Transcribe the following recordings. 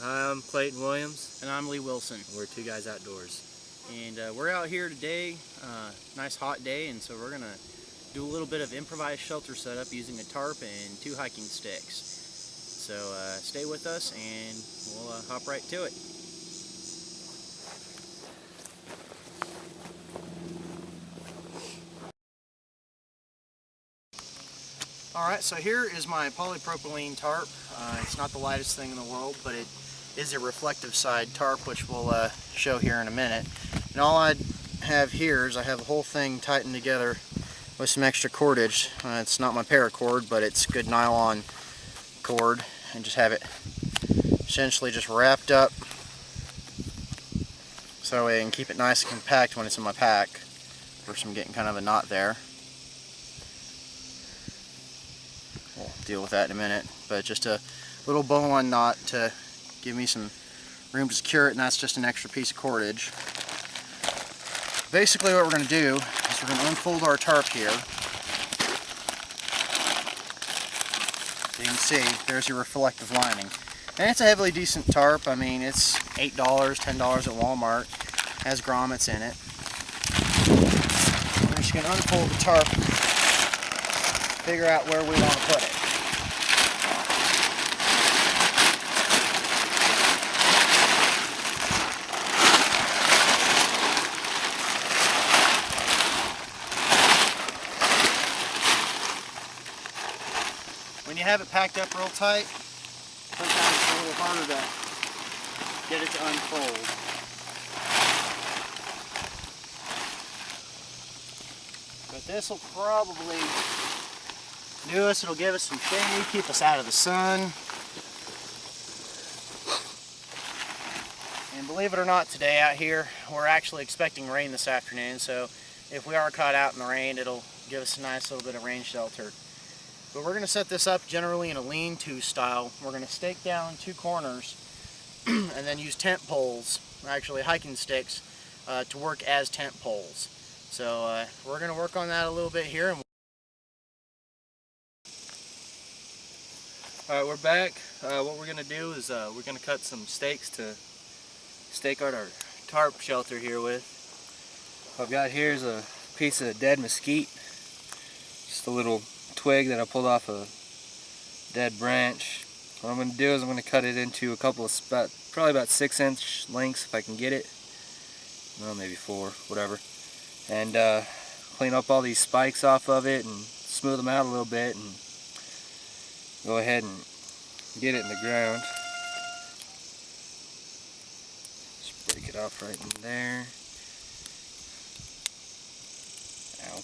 Hi, I'm Clayton Williams. And I'm Lee Wilson. We're Two Guys Outdoors. And we're out here today, nice hot day, and so we're going to do a little bit of improvised shelter setup using a tarp and 2 hiking sticks. So stay with us and we'll hop right to it. Alright, so here is my polypropylene tarp. It's not the lightest thing in the world, but it is a reflective side tarp, which we'll show here in a minute. And all I have here is I have the whole thing tightened together with some extra cordage. It's not my paracord, but it's good nylon cord, and just have it essentially just wrapped up so I can keep it nice and compact when it's in my pack. Of course, I'm getting kind of a knot there. We'll deal with that in a minute, but just a little bow-on knot to give me some room to secure it, and that's just an extra piece of cordage. Basically what we're going to do is we're going to unfold our tarp here. So you can see there's your reflective lining. And it's a heavily decent tarp. I mean, it's $8, $10 at Walmart. It has grommets in it. We're just going to unfold the tarp, figure out where we want to put it. When you have it packed up real tight, sometimes it's a little harder to get it to unfold. But this will probably do us. It'll give us some shade, keep us out of the sun. And believe it or not, today out here, we're actually expecting rain this afternoon, so if we are caught out in the rain, it'll give us a nice little bit of rain shelter. But we're going to set this up generally in a lean-to style. We're going to stake down 2 corners and then use tent poles, actually hiking sticks, to work as tent poles. So we're going to work on that a little bit here. Alright, we're back. What we're going to do is we're going to cut some stakes to stake out our tarp shelter here with. What I've got here is a piece of dead mesquite. Just a little twig that I pulled off a dead branch. What I'm going to do is I'm going to cut it into a couple of probably about 6-inch lengths if I can get it. Well, maybe 4, whatever. And clean up all these spikes off of it and smooth them out a little bit and go ahead and get it in the ground. Just break it off right in there. Ow.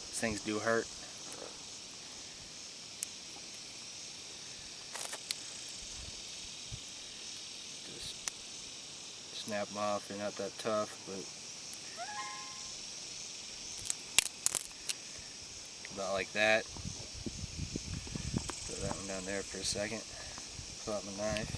These things do hurt. Just snap them off. They're not that tough, but about like that. Throw that one down there for a second. Pull out my knife.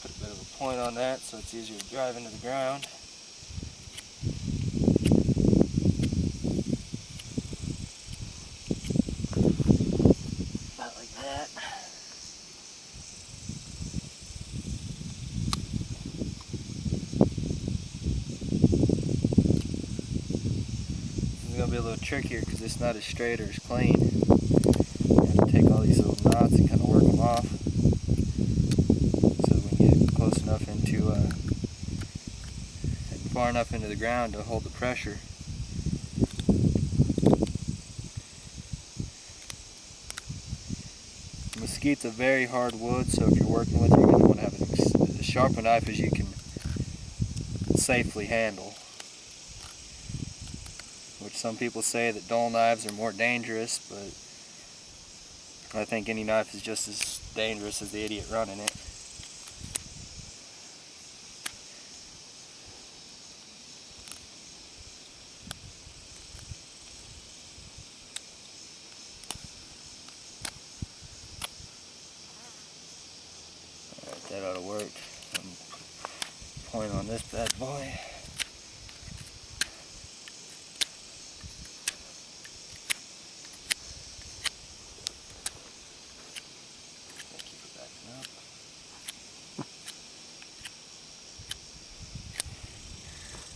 Put a bit of a point on that so it's easier to drive into the ground. About like that. This is going to be a little trickier because it's not as straight or as clean. You have to take all these little knots and kind of work them off. Close enough into and far enough into the ground to hold the pressure. Mesquite's a very hard wood, so if you're working with it, you're going to want to have as sharp a knife as you can safely handle. Which some people say that dull knives are more dangerous, but I think any knife is just as dangerous as the idiot running it. That ought to work. Point on this bad boy. Keep it backing up.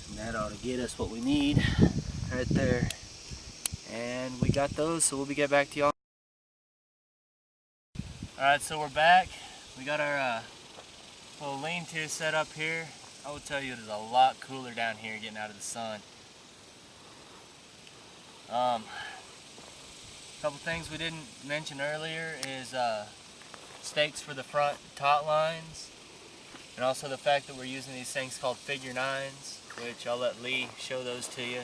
And that ought to get us what we need right there. And we got those, so we'll get back to y'all. Alright, so we're back. We got our little lean-to set up here. I will tell you it is a lot cooler down here getting out of the sun. A couple things we didn't mention earlier is stakes for the front tot lines, and also the fact that we're using these things called figure 9s, which I'll let Lee show those to you.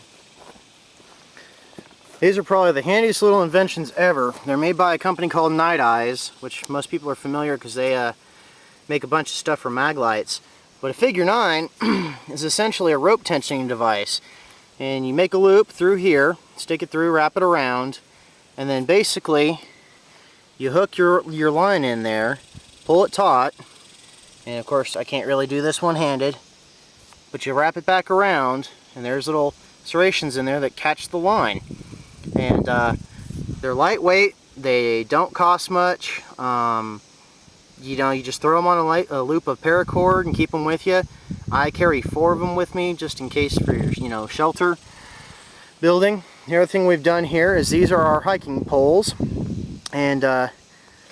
These are probably the handiest little inventions ever. They're made by a company called Night Eyes, which most people are familiar because they make a bunch of stuff for mag lights. But a figure 9 is essentially a rope tensioning device. And you make a loop through here, stick it through, wrap it around, and then basically you hook your line in there, pull it taut, and of course I can't really do this one-handed, but you wrap it back around, and there's little serrations in there that catch the line. And they're lightweight, they don't cost much. You know, you just throw them on a loop of paracord and keep them with you. I carry 4 of them with me just in case for your, you know, shelter building. The other thing we've done here is these are our hiking poles, and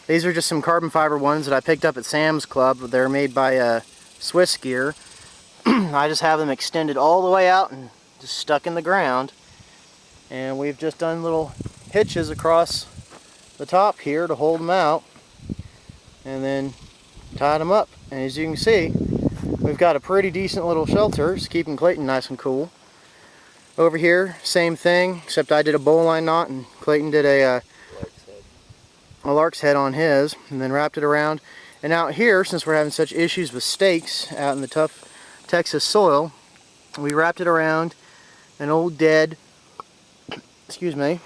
these are just some carbon fiber ones that I picked up at Sam's Club. They're made by Swiss Gear. I just have them extended all the way out and just stuck in the ground, and we've just done little hitches across the top here to hold them out, and then tied them up. And as you can see, we've got a pretty decent little shelter. It's keeping Clayton nice and cool. Over here, same thing, except I did a bowline knot and Clayton did a lark's head on his, and then wrapped it around. And out here, since we're having such issues with stakes out in the tough Texas soil, we wrapped it around an old dead, excuse me,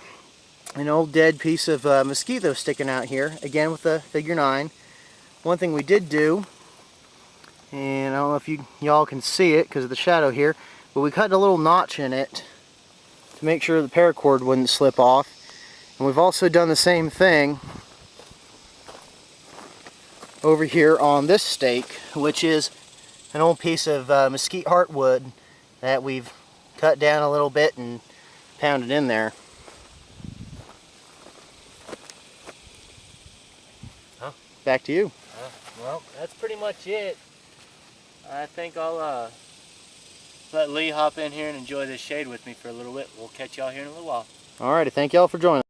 an old dead piece of mosquito sticking out here, again with the figure 9. One thing we did do, and I don't know if y'all can see it because of the shadow here, but we cut a little notch in it to make sure the paracord wouldn't slip off. And we've also done the same thing over here on this stake, which is an old piece of mesquite heartwood that we've cut down a little bit and pounded in there. Back to you. Well, that's pretty much it. I think I'll let Lee hop in here and enjoy this shade with me for a little bit. We'll catch y'all here in a little while. Alrighty, thank y'all for joining.